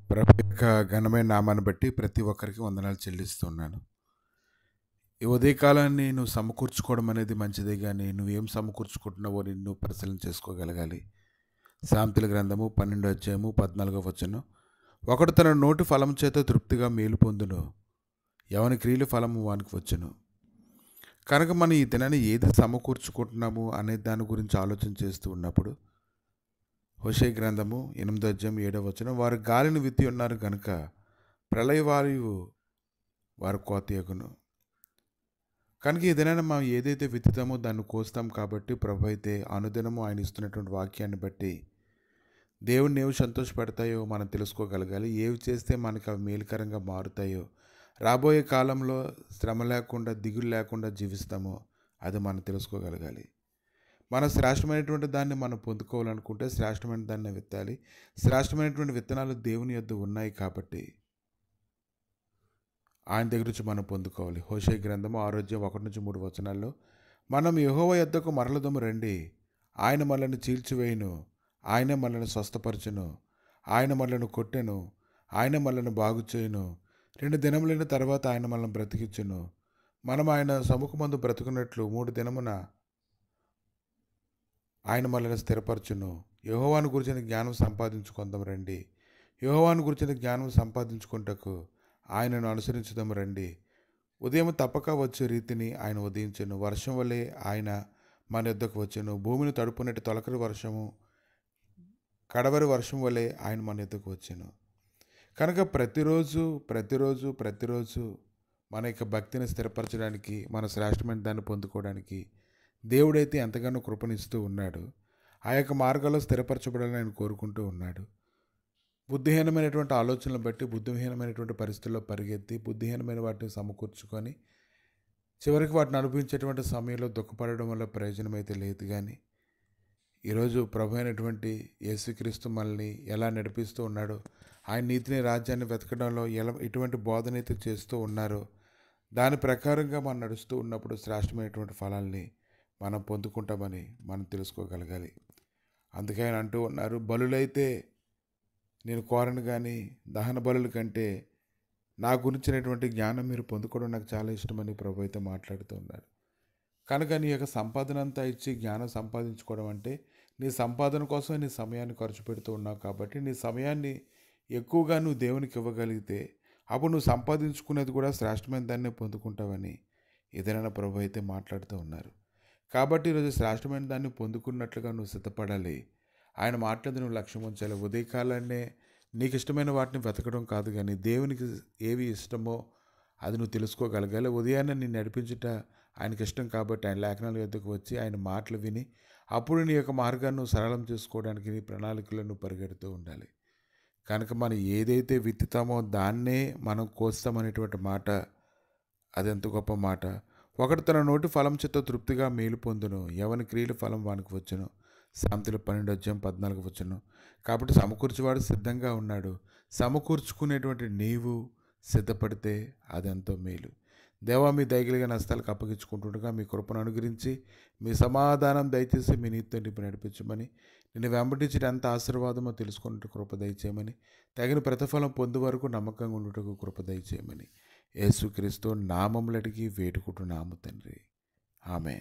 ప్రభు యొక్క ఘనమైన నామాన్ని బట్టి ప్రతి ఒక్కరికి వందనాలు చెల్లిస్తున్నాను. ఈ ఉదయకాలాన్ని నువ్వు సమకూర్చుకోవడం అనేది మంచిదే కానీ నువ్వేం సమకూర్చుకుంటున్నావో నిన్ను పరిశీలన చేసుకోగలగాలి. సామెతల గ్రంథము 12 అధ్యాయము 14 వచనం, ఒకడు తన నోటి ఫలం చేత తృప్తిగా మేలు పొందును, ఎవని క్రియలు ఫలము వానికి వచ్చును. కనుక మనం ఈ దినాన్ని ఏది సమకూర్చుకుంటున్నాము అనే దాని గురించి ఆలోచన చేస్తూ ఉన్నప్పుడు హోషేయ గ్రంథము 8 అధ్యాయం 7 వచనం, వారు గాలిని విత్తి ఉన్నారు కనుక ప్రళయవాయువు వారి కోతయగును. కనుక ఏదైనా మనం ఏదైతే విత్తుతామో దాన్ని కోస్తాం. కాబట్టి ప్రభు అయితే అనుదినము ఆయన ఇస్తున్నటువంటి వాక్యాన్ని బట్టి దేవుణ్ణి ఏవి సంతోషపెడతాయో మనం తెలుసుకోగలగాలి. ఏవి చేస్తే మనకు అవి మేలుకరంగా మారుతాయో, రాబోయే కాలంలో శ్రమ లేకుండా దిగులు లేకుండా జీవిస్తామో అది మనం తెలుసుకోగలగాలి. మన శ్రేష్టమైనటువంటి దాన్ని మనం పొందుకోవాలనుకుంటే శ్రేష్టమైన దాన్ని విత్తాలి. శ్రేష్టమైనటువంటి విత్తనాలు దేవుని యొద్ద ఉన్నాయి కాబట్టి ఆయన దగ్గర నుంచి మనం పొందుకోవాలి. హోషేయ గ్రంథము 6 అధ్యాయం 1-3 వచనాల్లో, మనం యెహోవా యొద్దకు మరలదము రండి, ఆయన మనల్ని చీల్చివేయును, ఆయన మనల్ని స్వస్థపరచును, ఆయన మనల్ని కొట్టెను, ఆయన మనల్ని బాగు చేయును, 2 దినములైన తర్వాత ఆయన మనల్ని బ్రతికించును, మనం ఆయన సముఖమందు బ్రతుకున్నట్లు 3 దినమున ఆయన మనల్ని స్థిరపరచును. యెహోవాను గురించిన జ్ఞానం సంపాదించుకుందాం రండి. యెహోవాను గురించిన జ్ఞానం సంపాదించుకుంటకు ఆయనను అనుసరించుదాం రండి. ఉదయం తప్పక వచ్చే రీతిని ఆయన ఉదయించెను, వర్షం వలె ఆయన మన యొద్దకు వచ్చెను, భూమిని తడుపునట్టు తొలకరి వర్షము కడవరి వర్షం వలె ఆయన మన యొద్దకు వచ్చెను. కనుక ప్రతిరోజు మన యొక్క భక్తిని స్థిరపరచడానికి, మన శ్రేష్టమైన దాన్ని పొందుకోవడానికి దేవుడైతే ఎంతగానో కృపణిస్తూ ఉన్నాడు. ఆ యొక్క మార్గాల్లో స్థిరపరచబడాలని ఆయన కోరుకుంటూ ఉన్నాడు. బుద్ధిహీనమైనటువంటి ఆలోచనలు బట్టి బుద్ధిహీనమైనటువంటి పరిస్థితుల్లో పరిగెత్తి బుద్ధిహీనమైన వాటిని సమకూర్చుకొని చివరికి వాటిని అనుభవించేటువంటి సమయంలో దుఃఖపడడం వల్ల ప్రయోజనం అయితే లేదు. కానీ ఈరోజు ప్రభు అయినటువంటి యేసుక్రీస్తు మనల్ని ఎలా నడిపిస్తూ ఉన్నాడో, ఆయన నీతిని రాజ్యాన్ని వెతకడంలో ఎటువంటి బోధన అయితే చేస్తూ ఉన్నారో దాని ప్రకారంగా మనం నడుస్తూ ఉన్నప్పుడు శ్రేష్టమైనటువంటి ఫలాల్ని మనం పొందుకుంటామని మనం తెలుసుకోగలగాలి. అందుకే ఆయన అంటూ ఉన్నారు, బలులైతే నేను కోరను కానీ దహన బలుల కంటే నా గురించినటువంటి జ్ఞానం మీరు పొందుకోవడం నాకు చాలా ఇష్టమని ప్రభు అయితే మాట్లాడుతూ ఉన్నారు. కనుక నీ యొక్క సంపాదన అంతా ఇచ్చి జ్ఞానం సంపాదించుకోవడం అంటే నీ సంపాదన కోసం నీ సమయాన్ని ఖర్చు పెడుతూ ఉన్నావు. కాబట్టి నీ సమయాన్ని ఎక్కువగా నువ్వు దేవునికి ఇవ్వగలిగితే అప్పుడు నువ్వు సంపాదించుకునేది కూడా శ్రేష్టమైన దాన్ని పొందుకుంటావని ఏదైనా ప్రభు అయితే మాట్లాడుతూ ఉన్నారు. కాబట్టి ఈరోజు శ్రేష్టమైన దాన్ని పొందుకున్నట్లుగా నువ్వు సిద్ధపడాలి. ఆయన మాట్లాడి నువ్వు లక్ష్యం ఉంచాలి. ఉదయకాలాన్నే నీకు ఇష్టమైన వాటిని వెతకడం కాదు, కానీ దేవునికి ఏవి ఇష్టమో అది నువ్వు తెలుసుకోగలగాలి. ఉదయాన్నే నేను నడిపించుట ఆయనకి ఇష్టం కాబట్టి ఆయన లేఖనాల యొద్దకు వచ్చి ఆయన మాటలు విని అప్పుడు నీ యొక్క మార్గాన్ని నువ్వు సరళం చేసుకోవడానికి నీ ప్రణాళికలో నువ్వు పరిగెడుతూ ఉండాలి. కనుక మనం ఏదైతే విత్తుతామో దాన్నే మనం కోస్తామనేటువంటి మాట అది ఎంత గొప్ప మాట. ఒకడు తన నోటి ఫలం చేత తృప్తిగా మేలు పొందును, ఎవని క్రియలు ఫలం వానికి వచ్చును. సామెతలు 12 అధ్యాయం 14 వచ్చును. కాబట్టి సమకూర్చేవాడు సిద్ధంగా ఉన్నాడు. సమకూర్చుకునేటువంటి నీవు సిద్ధపడితే అదెంతో మేలు. దేవా, మీ దయగలిగిన హస్తాలకు అప్పగించుకుంటుండగా మీ కృపను అనుగ్రహించి మీ సమాధానం దయచేసి మీ నీతితో నింపి నడిపించమని, నిన్ను వెంబడించడం ఎంత ఆశీర్వాదమో తెలుసుకున్నట్టు కృప దయచేయమని, తగిన ప్రతిఫలం పొందు వరకు నమ్మకంగా ఉండుటకు కృప దయచేయమని యేసుక్రీస్తు నామములు అడిగి వేడుకుంటున్నాము తండ్రి. ఆమేన్.